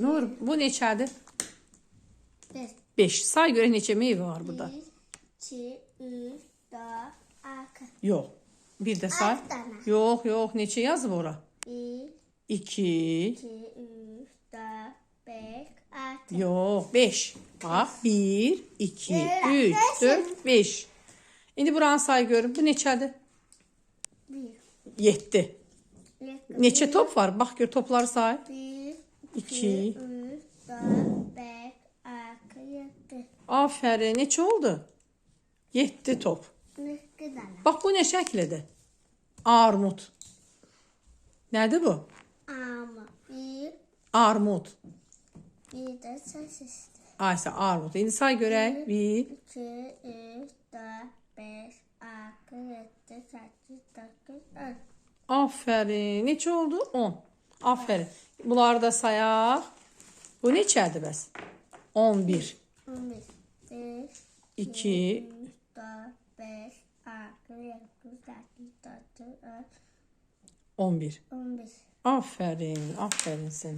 Nur, bu neçədir? 5. 5. Say görə neçə meyvə var 1, burada? 2, 3, 4, 6. Yox. Bir də say. 6 dənə. Yox. Neçə yazıb ora? 1, 2. 2, 3, 4, 5, 6. Yox, 5. Bax, 1, 2, Yox, 3, beş. 4, 5. İndi buranı say görüm. Bu neçədir? 1, 7. Neçə top var? Bax gör topları say. 1, 2. 3, 4, 5, 6, 7. Afərin. Neçə oldu? 7 top. 2 dənə. Bax bu nə şəklidir? Armud. Nədir bu? Amma 1, Armud. bir də sosisdir. Aysə armud. İndi say görək. 1. 2, 3, 4, 5, 6, 7, 8, 9, 10. Afərin. Neçə oldu? 10. Afərin. Bunları da sayaq. Bu neçədir bəs? 11. 11, 1, 2. 3, 4, 5, 6, 7, 8, 9, 10. 11. 11. Afərin. Afərin sənə.